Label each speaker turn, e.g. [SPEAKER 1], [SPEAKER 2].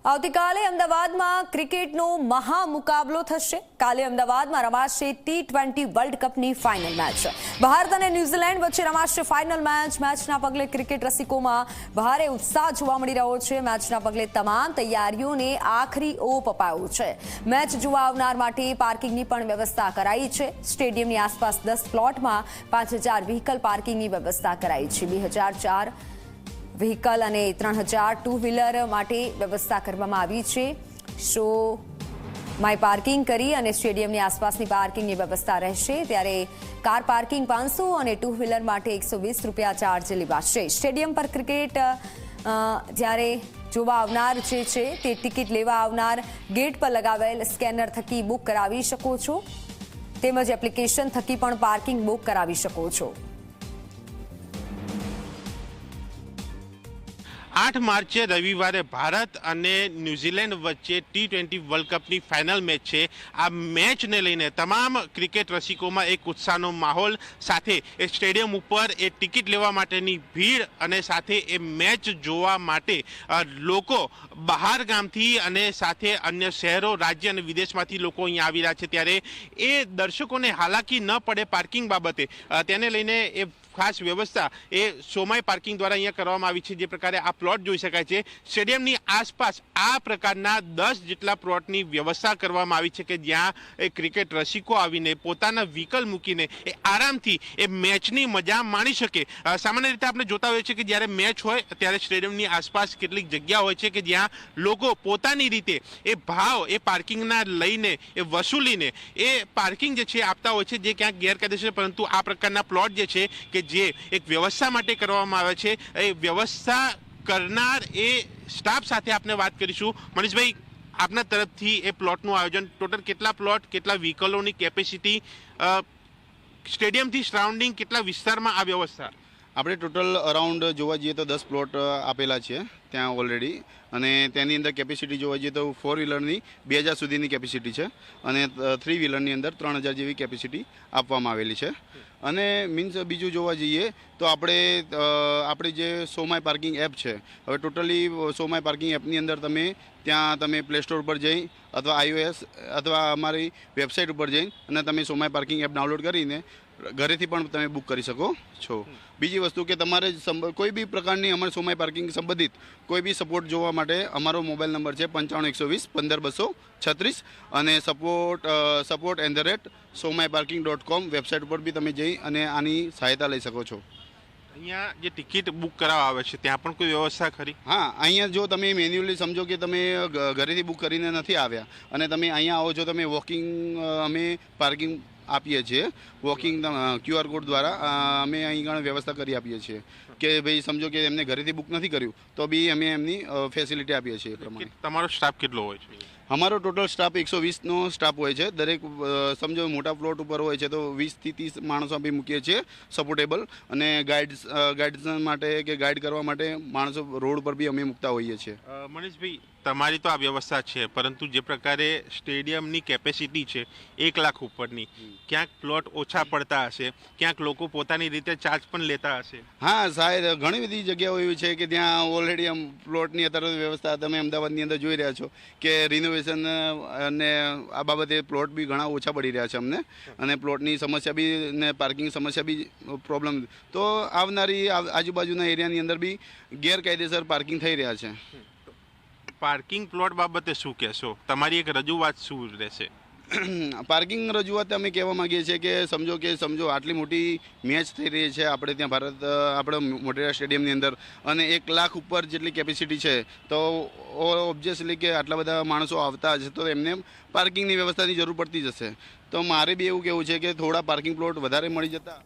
[SPEAKER 1] આવતીકાલે અમદાવાદમાં ક્રિકેટનો મહામુકાબલો થશે। કાલે અમદાવાદમાં રમાશે T20 વર્લ્ડ કપની ફાઇનલ મેચ। ભારત અને ન્યૂઝીલેન્ડ વચ્ચે રમાશે ફાઇનલ મેચ। મેચના પગલે ક્રિકેટ રસિકોમાં ભારે ઉત્સાહ જોવા મળી રહ્યો છે। મેચના પગલે તમામ તૈયારીઓને આખરી ઓપ અપાયો છે। મેચ જોવા આવનાર માટે પાર્કિંગની પણ વ્યવસ્થા કરાઈ છે। સ્ટેડિયમની આસપાસ 10 પ્લોટમાં 5000 વ્હીકલ પાર્કિંગની વ્યવસ્થા કરાઈ છે। 2004 વ્હીકલ અને 3000 ટુ વ્હીલર માટે વ્યવસ્થા કરવામાં આવી છે। શો માય પાર્કિંગ કરી અને સ્ટેડિયમની આસપાસની પાર્કિંગની વ્યવસ્થા રહેશે। ત્યારે કાર પાર્કિંગ 500 અને ટુ વ્હીલર માટે 120 રૂપિયા ચાર્જ લેવાશે। સ્ટેડિયમ પર ક્રિકેટ જ્યારે જોવા આવનાર જે છે તે ટિકિટ લેવા આવનાર ગેટ પર લગાવેલ સ્કેનર થકી બુક કરાવી શકો છો, તેમજ એપ્લિકેશન થકી પણ પાર્કિંગ બુક કરાવી શકો છો।
[SPEAKER 2] 8 માર્ચે રવિવારે ભારત અને ન્યૂઝીલેન્ડ વચ્ચે T20 વર્લ્ડ કપની ફાઇનલ મેચ છે। આ મેચને લઈને તમામ ક્રિકેટ રસિકોમાં એક ઉત્સાહનો માહોલ, સાથે એ સ્ટેડિયમ ઉપર એ ટિકિટ લેવા માટેની ભીડ અને સાથે એ મેચ જોવા માટે લોકો બહાર ગામથી અને સાથે અન્ય શહેરો, રાજ્ય અને વિદેશમાંથી લોકો અહીંયા આવી રહ્યા છે। ત્યારે એ દર્શકોને હાલાકી ન પડે પાર્કિંગ બાબતે તેને લઈને એ ખાસ વ્યવસ્થા એ સોમાય પાર્કિંગ દ્વારા અહીંયા કરવામાં આવી છે। જે પ્રકારે આ પ્લોટ જોઈ શકાય છે, સ્ટેડિયમની આસપાસ આ પ્રકારના 10 જેટલા પ્લોટની વ્યવસ્થા કરવામાં આવી છે કે જ્યાં એ ક્રિકેટ રસિકો આવીને પોતાના વ્હીકલ મૂકીને એ આરામથી એ મેચની મજા માણી શકે। સામાન્ય રીતે આપણે જોતા હોઈએ છીએ કે જ્યારે મેચ હોય ત્યારે સ્ટેડિયમની આસપાસ કેટલીક જગ્યા હોય છે કે જ્યાં લોકો પોતાની રીતે એ ભાવ એ પાર્કિંગના લઈને એ વસૂલીને એ પાર્કિંગ જે છે આપતા હોય છે, જે ક્યાંક ગેરકાયદેસર, પરંતુ આ પ્રકારના પ્લોટ જે છે કે જે એક વ્યવસ્થા માટે કરવામાં આવે છે, એ વ્યવસ્થા કરનાર એ સ્ટાફ સાથે આપણે વાત કરીશું। મનીષભાઈ, આપના તરફથી એ પ્લોટનું આયોજન, ટોટલ કેટલા પ્લોટ, કેટલા વ્હીકલોની કેપેસિટી, સ્ટેડિયમથી સરાઉન્ડિંગ કેટલા વિસ્તારમાં આ વ્યવસ્થા?
[SPEAKER 3] આપણે ટોટલ અરાઉન્ડ જોવા જઈએ તો 10 પ્લોટ આપેલા છે ત્યાં ઓલરેડી, અને તેની અંદર કેપેસિટી જોવા જઈએ તો 4 વ્હીલરની 2000 સુધીની કેપેસિટી છે અને 3 વ્હીલરની અંદર 3000 જેવી કેપેસિટી આપવામાં આવેલી છે। અને મીન્સ બીજું જોવા જઈએ તો આપણી જે સોમાય પાર્કિંગ એપ છે, હવે ટોટલી સોમાય પાર્કિંગ એપની અંદર તમે પ્લે સ્ટોર પર જઈ અથવા iOS અથવા અમારી વેબસાઇટ ઉપર જઈ અને તમે સોમાય પાર્કિંગ એપ ડાઉનલોડ કરીને ઘરેથી પણ તમે બુક કરી શકો છો। બીજી વસ્તુ કે તમારે કોઈ બી પ્રકારની અમારી સોમાય પાર્કિંગ સંબંધિત કોઈ બી સપોર્ટ જોવા માટે અમારો મોબાઈલ નંબર છે 9512015236 અને support@somayparking.com વેબસાઇટ ઉપર બી તમે જઈ અને આની સહાયતા લઈ શકો છો।
[SPEAKER 2] અહીંયા જે ટિકિટ બુક કરાવવા આવે છે ત્યાં પણ કોઈ વ્યવસ્થા ખરી?
[SPEAKER 3] હા, અહીંયા જો તમે મેન્યુઅલી સમજો કે તમે ઘરેથી બુક કરીને નથી આવ્યા અને તમે અહીંયા આવો છો, તમે વોકિંગ અમે પાર્કિંગ આપીએ છીએ, વોકિંગ QR કોડ દ્વારા અમે અહીં આગળ વ્યવસ્થા કરી આપીએ છીએ કે ભાઈ સમજો કે એમને ઘરેથી બુક નથી કર્યું તો બી અમે એમની ફેસિલિટી આપીએ છીએ। એ પ્રમાણે
[SPEAKER 2] તમારો સ્ટાફ કેટલો હોય છે?
[SPEAKER 3] અમારો ટોટલ સ્ટાફ 120નો સ્ટાફ હોય છે। દરેક સમજો મોટા પ્લોટ ઉપર હોય છે તો 20થી 30 માણસો બી મૂકીએ છીએ સપોર્ટેબલ, અને ગાઈડન્સ માટે કે ગાઈડ કરવા માટે માણસો રોડ પર બી અમે મૂકતા હોઈએ છીએ।
[SPEAKER 2] મનીષભાઈ, તમારી તો આ વ્યવસ્થા છે, પરંતુ જે પ્રકારે સ્ટેડિયમની કેપેસિટી છે 1 લાખ ઉપરની, ક્યાંક પ્લોટ ઓછા પડતા હશે, ક્યાંક લોકો પોતાની રીતે ચાર્જ પણ લેતા હશે?
[SPEAKER 3] હા સાહેબ, ઘણી બધી જગ્યાઓ એવી છે કે ત્યાં ઓલરેડી પ્લોટની અત્યારે વ્યવસ્થા તમે અમદાવાદની અંદર જોઈ રહ્યા છો કે રિનોવેશન અને આ બાબતે પ્લોટ બી ઘણા ઓછા પડી રહ્યા છે અમને, અને પ્લોટની સમસ્યા બી ને પાર્કિંગ સમસ્યા બી પ્રોબ્લેમ, તો આવનારી આજુબાજુના એરિયાની અંદર બી ગેરકાયદેસર પાર્કિંગ થઈ રહ્યા છે।
[SPEAKER 2] પાર્કિંગ પ્લોટ બાબતે શું કહેશો? તમારી એક રજૂઆત શું રહેશે?
[SPEAKER 3] પાર્કિંગ રજૂઆત અમે કહેવા માગીએ છીએ કે સમજો આટલી મોટી મેચ થઈ રહી છે આપણે ત્યાં આપણે મોટેરા સ્ટેડિયમની અંદર, અને 1 લાખ ઉપર જેટલી કેપેસિટી છે, તો ઓબ્વિયસલી કે આટલા બધા માણસો આવતા હશે તો એમને પાર્કિંગની વ્યવસ્થાની જરૂર પડતી જશે। તો મારે બી એવું કહેવું છે કે થોડા પાર્કિંગ પ્લોટ વધારે મળી જતા